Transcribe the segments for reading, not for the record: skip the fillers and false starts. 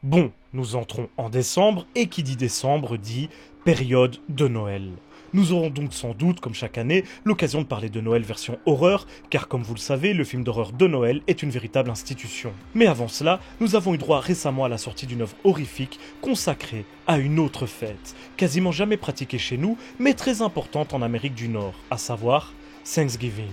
Bon, nous entrons en décembre, et qui dit décembre dit période de Noël. Nous aurons donc sans doute, comme chaque année, l'occasion de parler de Noël version horreur, car comme vous le savez, le film d'horreur de Noël est une véritable institution. Mais avant cela, nous avons eu droit récemment à la sortie d'une œuvre horrifique consacrée à une autre fête, quasiment jamais pratiquée chez nous, mais très importante en Amérique du Nord, à savoir Thanksgiving.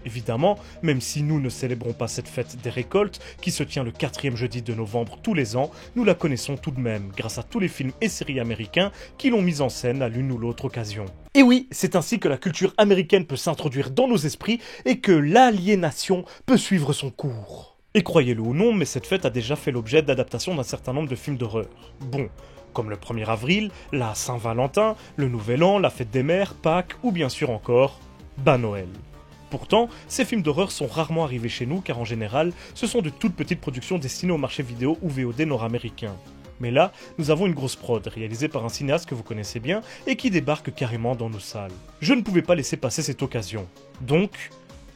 Évidemment, même si nous ne célébrons pas cette fête des récoltes, qui se tient le 4e jeudi de novembre tous les ans, nous la connaissons tout de même, grâce à tous les films et séries américains qui l'ont mise en scène à l'une ou l'autre occasion. Et oui, c'est ainsi que la culture américaine peut s'introduire dans nos esprits et que l'aliénation peut suivre son cours. Et croyez-le ou non, mais cette fête a déjà fait l'objet d'adaptations d'un certain nombre de films d'horreur. Bon, comme le 1er avril, la Saint-Valentin, le Nouvel An, la Fête des Mères, Pâques ou bien sûr encore, Noël. Pourtant, ces films d'horreur sont rarement arrivés chez nous car en général, ce sont de toutes petites productions destinées au marché vidéo ou VOD nord-américain. Mais là, nous avons une grosse prod, réalisée par un cinéaste que vous connaissez bien et qui débarque carrément dans nos salles. Je ne pouvais pas laisser passer cette occasion. Donc,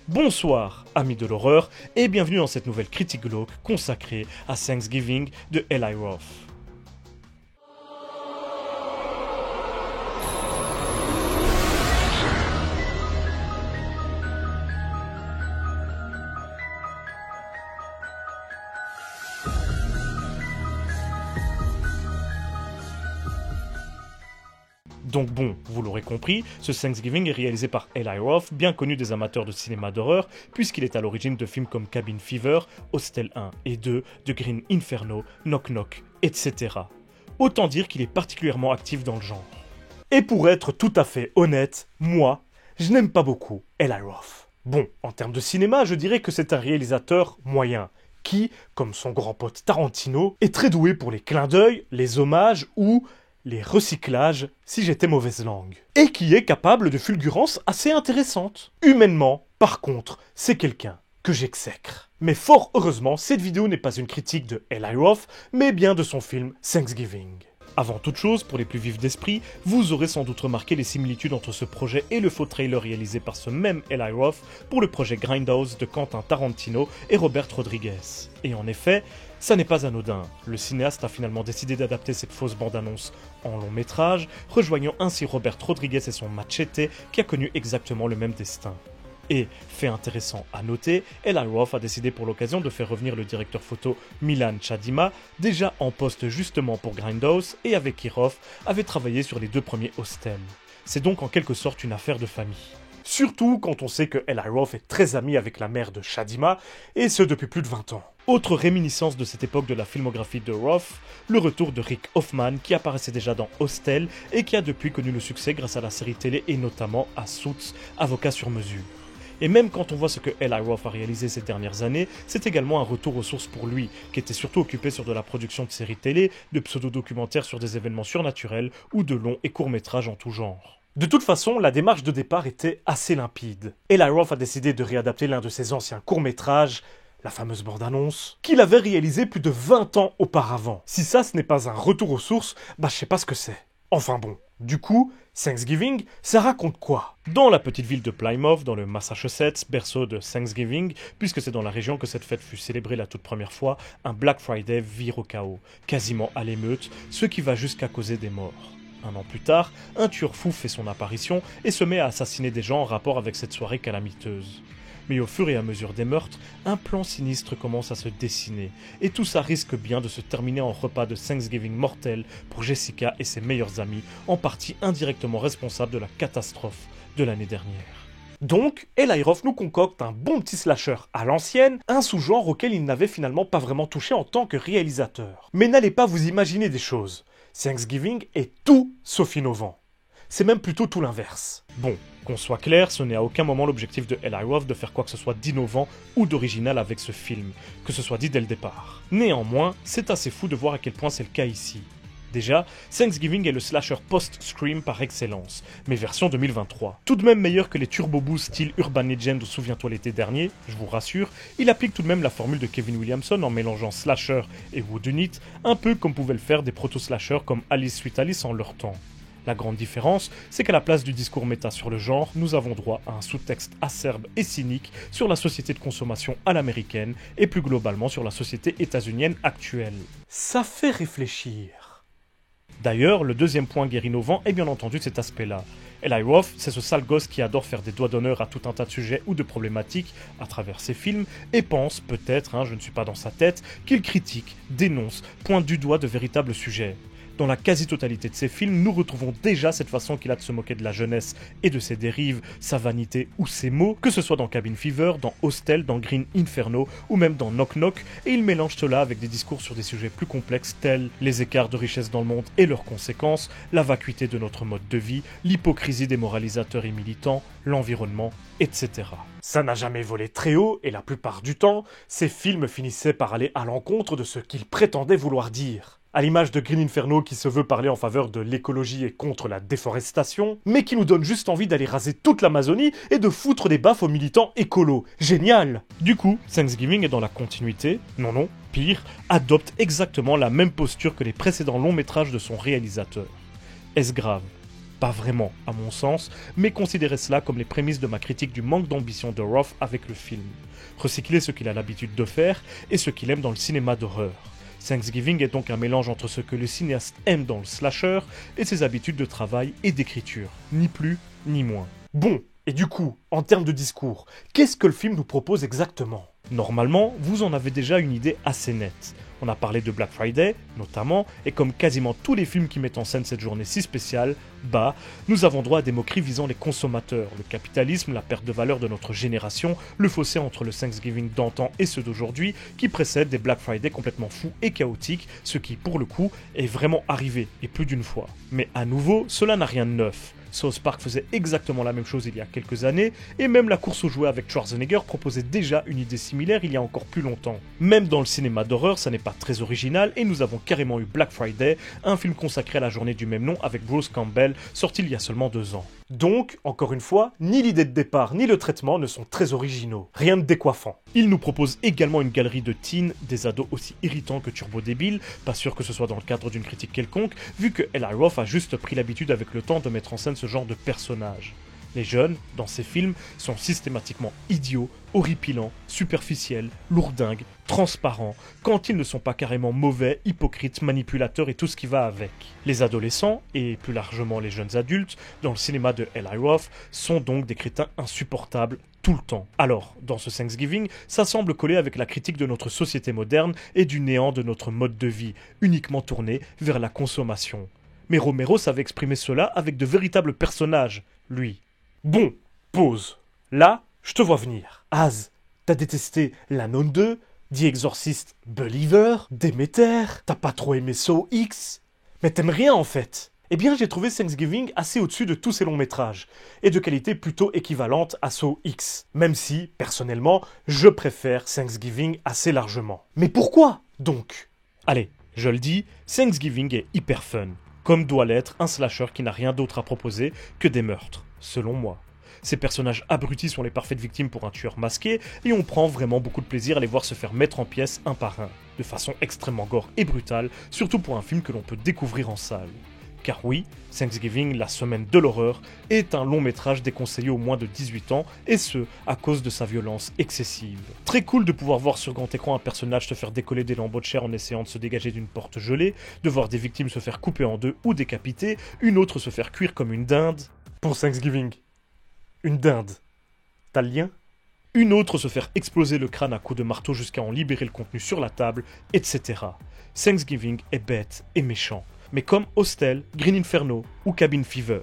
bonsoir, amis de l'horreur, et bienvenue dans cette nouvelle critique glauque consacrée à Thanksgiving de Eli Roth. Donc bon, vous l'aurez compris, ce Thanksgiving est réalisé par Eli Roth, bien connu des amateurs de cinéma d'horreur, puisqu'il est à l'origine de films comme Cabin Fever, Hostel 1 et 2, The Green Inferno, Knock Knock, etc. Autant dire qu'il est particulièrement actif dans le genre. Et pour être tout à fait honnête, moi, je n'aime pas beaucoup Eli Roth. Bon, en termes de cinéma, je dirais que c'est un réalisateur moyen, qui, comme son grand pote Tarantino, est très doué pour les clins d'œil, les hommages ou les recyclages, si j'étais mauvaise langue. Et qui est capable de fulgurances assez intéressantes. Humainement, par contre, c'est quelqu'un que j'exècre. Mais fort heureusement, cette vidéo n'est pas une critique de Eli Roth, mais bien de son film Thanksgiving. Avant toute chose, pour les plus vifs d'esprit, vous aurez sans doute remarqué les similitudes entre ce projet et le faux trailer réalisé par ce même Eli Roth pour le projet Grindhouse de Quentin Tarantino et Robert Rodriguez. Et en effet, ça n'est pas anodin. Le cinéaste a finalement décidé d'adapter cette fausse bande-annonce en long métrage, rejoignant ainsi Robert Rodriguez et son Machete qui a connu exactement le même destin. Et, fait intéressant à noter, Eli Roth a décidé pour l'occasion de faire revenir le directeur photo Milan Chadima, déjà en poste justement pour Grindhouse et avec qui Roth avait travaillé sur les 2 premiers Hostel. C'est donc en quelque sorte une affaire de famille. Surtout quand on sait que Eli Roth est très ami avec la mère de Chadima, et ce depuis plus de 20 ans. Autre réminiscence de cette époque de la filmographie de Roth, le retour de Rick Hoffman qui apparaissait déjà dans Hostel et qui a depuis connu le succès grâce à la série télé et notamment à Suits, Avocat sur mesure. Et même quand on voit ce que Eli Roth a réalisé ces dernières années, c'est également un retour aux sources pour lui, qui était surtout occupé sur de la production de séries télé, de pseudo-documentaires sur des événements surnaturels ou de longs et courts métrages en tout genre. De toute façon, la démarche de départ était assez limpide. Eli Roth a décidé de réadapter l'un de ses anciens courts-métrages, la fameuse bande-annonce, qu'il avait réalisé plus de 20 ans auparavant. Si ça, ce n'est pas un retour aux sources, je sais pas ce que c'est. Enfin bon, du coup, Thanksgiving, ça raconte quoi? Dans la petite ville de Plymouth, dans le Massachusetts, berceau de Thanksgiving, puisque c'est dans la région que cette fête fut célébrée la toute première fois, un Black Friday vire au chaos, quasiment à l'émeute, ce qui va jusqu'à causer des morts. Un an plus tard, un tueur fou fait son apparition et se met à assassiner des gens en rapport avec cette soirée calamiteuse. Mais au fur et à mesure des meurtres, un plan sinistre commence à se dessiner, et tout ça risque bien de se terminer en repas de Thanksgiving mortel pour Jessica et ses meilleurs amis, en partie indirectement responsables de la catastrophe de l'année dernière. Donc, Eli Roth nous concocte un bon petit slasher à l'ancienne, un sous-genre auquel il n'avait finalement pas vraiment touché en tant que réalisateur. Mais n'allez pas vous imaginer des choses. Thanksgiving est tout sauf innovant. C'est même plutôt tout l'inverse. Bon, qu'on soit clair, ce n'est à aucun moment l'objectif de Eli Roth de faire quoi que ce soit d'innovant ou d'original avec ce film, que ce soit dit dès le départ. Néanmoins, c'est assez fou de voir à quel point c'est le cas ici. Déjà, Thanksgiving est le slasher post-Scream par excellence, mais version 2023. Tout de même meilleur que les turbo boosts style Urban Legend ou Souviens-toi l'été dernier, je vous rassure, il applique tout de même la formule de Kevin Williamson en mélangeant slasher et whodunit, un peu comme pouvaient le faire des proto-slashers comme Alice Sweet Alice en leur temps. La grande différence, c'est qu'à la place du discours méta sur le genre, nous avons droit à un sous-texte acerbe et cynique sur la société de consommation à l'américaine et plus globalement sur la société états-unienne actuelle. Ça fait réfléchir. D'ailleurs, le deuxième point guère innovant est bien entendu cet aspect-là. Eli Roth, c'est ce sale gosse qui adore faire des doigts d'honneur à tout un tas de sujets ou de problématiques à travers ses films et pense, peut-être, je ne suis pas dans sa tête, qu'il critique, dénonce, pointe du doigt de véritables sujets. Dans la quasi-totalité de ses films, nous retrouvons déjà cette façon qu'il a de se moquer de la jeunesse et de ses dérives, sa vanité ou ses mots, que ce soit dans Cabin Fever, dans Hostel, dans Green Inferno ou même dans Knock Knock, et il mélange cela avec des discours sur des sujets plus complexes tels les écarts de richesse dans le monde et leurs conséquences, la vacuité de notre mode de vie, l'hypocrisie des moralisateurs et militants, l'environnement, etc. Ça n'a jamais volé très haut, et la plupart du temps, ces films finissaient par aller à l'encontre de ce qu'ils prétendaient vouloir dire. À l'image de Green Inferno qui se veut parler en faveur de l'écologie et contre la déforestation, mais qui nous donne juste envie d'aller raser toute l'Amazonie et de foutre des baffes aux militants écolos. Génial! Du coup, Thanksgiving est dans la continuité, non, pire, adopte exactement la même posture que les précédents longs métrages de son réalisateur. Est-ce grave? Pas vraiment, à mon sens, mais considérez cela comme les prémices de ma critique du manque d'ambition de Roth avec le film. Recycler ce qu'il a l'habitude de faire et ce qu'il aime dans le cinéma d'horreur. Thanksgiving est donc un mélange entre ce que le cinéaste aime dans le slasher et ses habitudes de travail et d'écriture, ni plus ni moins. Bon, et du coup, en termes de discours, qu'est-ce que le film nous propose exactement? Normalement, vous en avez déjà une idée assez nette. On a parlé de Black Friday, notamment, et comme quasiment tous les films qui mettent en scène cette journée si spéciale, nous avons droit à des moqueries visant les consommateurs, le capitalisme, la perte de valeur de notre génération, le fossé entre le Thanksgiving d'antan et ceux d'aujourd'hui, qui précèdent des Black Friday complètement fous et chaotiques, ce qui, pour le coup, est vraiment arrivé, et plus d'une fois. Mais à nouveau, cela n'a rien de neuf. South Park faisait exactement la même chose il y a quelques années, et même la course aux jouets avec Schwarzenegger proposait déjà une idée similaire il y a encore plus longtemps. Même dans le cinéma d'horreur, ça n'est pas très original, et nous avons carrément eu Black Friday, un film consacré à la journée du même nom avec Bruce Campbell, sorti il y a seulement 2 ans. Donc, encore une fois, ni l'idée de départ ni le traitement ne sont très originaux. Rien de décoiffant. Il nous propose également une galerie de teens, des ados aussi irritants que turbo-débiles, pas sûr que ce soit dans le cadre d'une critique quelconque, vu que Eli Roth a juste pris l'habitude avec le temps de mettre en scène ce genre de personnages. Les jeunes, dans ces films, sont systématiquement idiots, horripilants, superficiels, lourdingues, transparents, quand ils ne sont pas carrément mauvais, hypocrites, manipulateurs et tout ce qui va avec. Les adolescents, et plus largement les jeunes adultes, dans le cinéma de Eli Roth, sont donc des crétins insupportables tout le temps. Alors, dans ce Thanksgiving, ça semble coller avec la critique de notre société moderne et du néant de notre mode de vie, uniquement tourné vers la consommation. Mais Romero savait exprimer cela avec de véritables personnages, lui. Bon, pause. Là, je te vois venir. Az, t'as détesté La Nonne 2, The Exorcist Believer, Demeter, t'as pas trop aimé Saw X, mais t'aimes rien en fait. Eh bien, j'ai trouvé Thanksgiving assez au-dessus de tous ces longs métrages, et de qualité plutôt équivalente à Saw X, même si, personnellement, je préfère Thanksgiving assez largement. Mais pourquoi, donc? Allez, je le dis, Thanksgiving est hyper fun, comme doit l'être un slasher qui n'a rien d'autre à proposer que des meurtres. Selon moi. Ces personnages abrutis sont les parfaites victimes pour un tueur masqué, et on prend vraiment beaucoup de plaisir à les voir se faire mettre en pièces un par un, de façon extrêmement gore et brutale, surtout pour un film que l'on peut découvrir en salle. Car oui, Thanksgiving, la semaine de l'horreur, est un long métrage déconseillé aux moins de 18 ans, et ce, à cause de sa violence excessive. Très cool de pouvoir voir sur grand écran un personnage se faire décoller des lambeaux de chair en essayant de se dégager d'une porte gelée, de voir des victimes se faire couper en deux ou décapiter, une autre se faire cuire comme une dinde. Pour Thanksgiving. Une dinde. T'as le lien? Une autre se faire exploser le crâne à coups de marteau jusqu'à en libérer le contenu sur la table, etc. Thanksgiving est bête et méchant. Mais comme Hostel, Green Inferno ou Cabin Fever.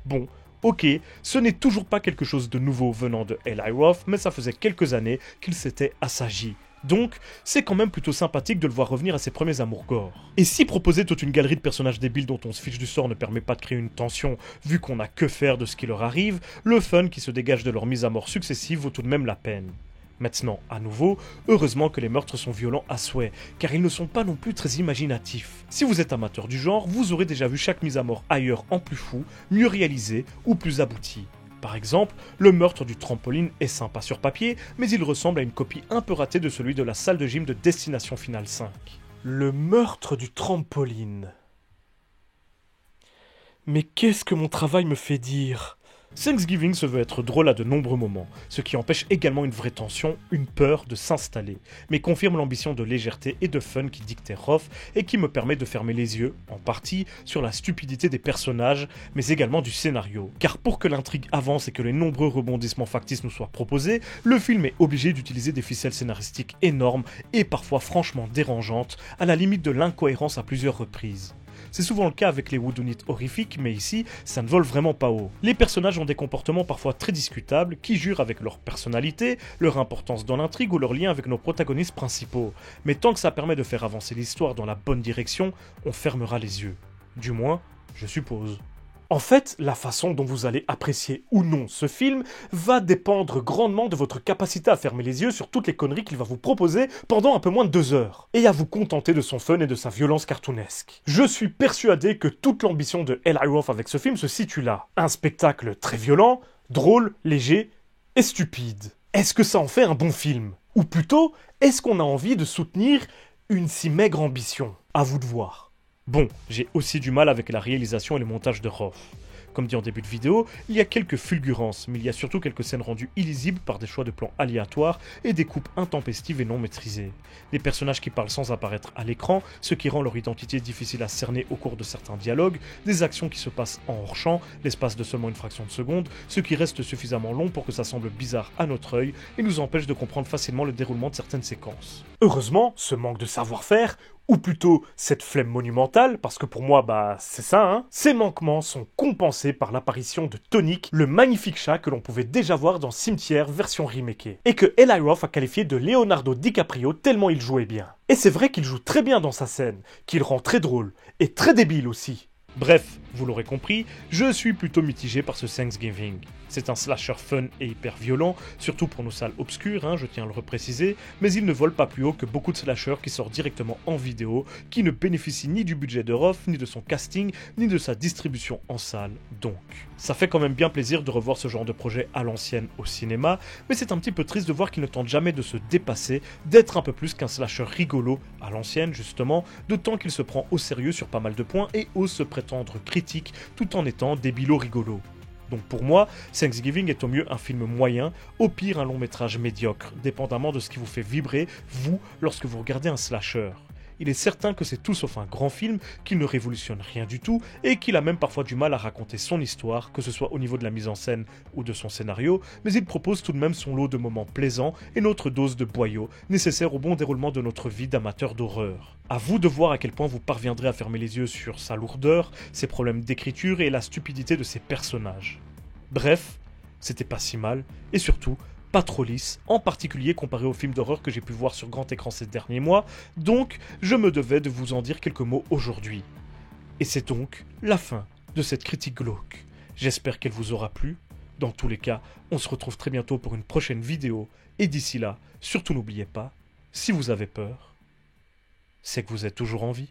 Bon, ok, ce n'est toujours pas quelque chose de nouveau venant de Eli Roth, mais ça faisait quelques années qu'il s'était assagi. Donc, c'est quand même plutôt sympathique de le voir revenir à ses premiers amours gore. Et si proposer toute une galerie de personnages débiles dont on se fiche du sort ne permet pas de créer une tension, vu qu'on n'a que faire de ce qui leur arrive, le fun qui se dégage de leurs mises à mort successives vaut tout de même la peine. Maintenant, à nouveau, heureusement que les meurtres sont violents à souhait, car ils ne sont pas non plus très imaginatifs. Si vous êtes amateur du genre, vous aurez déjà vu chaque mise à mort ailleurs en plus fou, mieux réalisée ou plus aboutie. Par exemple, le meurtre du trampoline est sympa sur papier, mais il ressemble à une copie un peu ratée de celui de la salle de gym de Destination Finale 5. Le meurtre du trampoline. Mais qu'est-ce que mon travail me fait dire? Thanksgiving se veut être drôle à de nombreux moments, ce qui empêche également une vraie tension, une peur de s'installer, mais confirme l'ambition de légèreté et de fun qui dictait Roth et qui me permet de fermer les yeux, en partie, sur la stupidité des personnages, mais également du scénario. Car pour que l'intrigue avance et que les nombreux rebondissements factices nous soient proposés, le film est obligé d'utiliser des ficelles scénaristiques énormes et parfois franchement dérangeantes, à la limite de l'incohérence à plusieurs reprises. C'est souvent le cas avec les whodunites horrifiques, mais ici, ça ne vole vraiment pas haut. Les personnages ont des comportements parfois très discutables, qui jurent avec leur personnalité, leur importance dans l'intrigue ou leur lien avec nos protagonistes principaux. Mais tant que ça permet de faire avancer l'histoire dans la bonne direction, on fermera les yeux. Du moins, je suppose. En fait, la façon dont vous allez apprécier ou non ce film va dépendre grandement de votre capacité à fermer les yeux sur toutes les conneries qu'il va vous proposer pendant un peu moins de 2 heures, et à vous contenter de son fun et de sa violence cartoonesque. Je suis persuadé que toute l'ambition de Eli Roth avec ce film se situe là. Un spectacle très violent, drôle, léger et stupide. Est-ce que ça en fait un bon film? Ou plutôt, est-ce qu'on a envie de soutenir une si maigre ambition? À vous de voir. Bon, j'ai aussi du mal avec la réalisation et le montage de Roth. Comme dit en début de vidéo, il y a quelques fulgurances, mais il y a surtout quelques scènes rendues illisibles par des choix de plans aléatoires et des coupes intempestives et non maîtrisées. Des personnages qui parlent sans apparaître à l'écran, ce qui rend leur identité difficile à cerner au cours de certains dialogues, des actions qui se passent en hors-champ, l'espace de seulement une fraction de seconde, ce qui reste suffisamment long pour que ça semble bizarre à notre œil et nous empêche de comprendre facilement le déroulement de certaines séquences. Heureusement, ce manque de savoir-faire, ou plutôt cette flemme monumentale, parce que pour moi, c'est ça, hein. Ces manquements sont compensés par l'apparition de Tonic, le magnifique chat que l'on pouvait déjà voir dans Cimetière version remakée, et que Eli Roth a qualifié de Leonardo DiCaprio tellement il jouait bien. Et c'est vrai qu'il joue très bien dans sa scène, qu'il rend très drôle, et très débile aussi. Bref, vous l'aurez compris, je suis plutôt mitigé par ce Thanksgiving. C'est un slasher fun et hyper violent, surtout pour nos salles obscures, je tiens à le repréciser, mais il ne vole pas plus haut que beaucoup de slashers qui sortent directement en vidéo, qui ne bénéficient ni du budget de Roth, ni de son casting, ni de sa distribution en salle, donc. Ça fait quand même bien plaisir de revoir ce genre de projet à l'ancienne au cinéma, mais c'est un petit peu triste de voir qu'il ne tente jamais de se dépasser, d'être un peu plus qu'un slasher rigolo, à l'ancienne justement, d'autant qu'il se prend au sérieux sur pas mal de points et ose se prétendre critique tout en étant débilo rigolo. Donc pour moi, Thanksgiving est au mieux un film moyen, au pire un long métrage médiocre, dépendamment de ce qui vous fait vibrer, vous, lorsque vous regardez un slasher. Il est certain que c'est tout sauf un grand film, qu'il ne révolutionne rien du tout, et qu'il a même parfois du mal à raconter son histoire, que ce soit au niveau de la mise en scène ou de son scénario, mais il propose tout de même son lot de moments plaisants et notre dose de boyaux, nécessaire au bon déroulement de notre vie d'amateur d'horreur. À vous de voir à quel point vous parviendrez à fermer les yeux sur sa lourdeur, ses problèmes d'écriture et la stupidité de ses personnages. Bref, c'était pas si mal, et surtout, pas trop lisse, en particulier comparé aux films d'horreur que j'ai pu voir sur grand écran ces derniers mois, donc je me devais de vous en dire quelques mots aujourd'hui. Et c'est donc la fin de cette critique glauque. J'espère qu'elle vous aura plu. Dans tous les cas, on se retrouve très bientôt pour une prochaine vidéo, et d'ici là, surtout n'oubliez pas, si vous avez peur, c'est que vous êtes toujours en vie.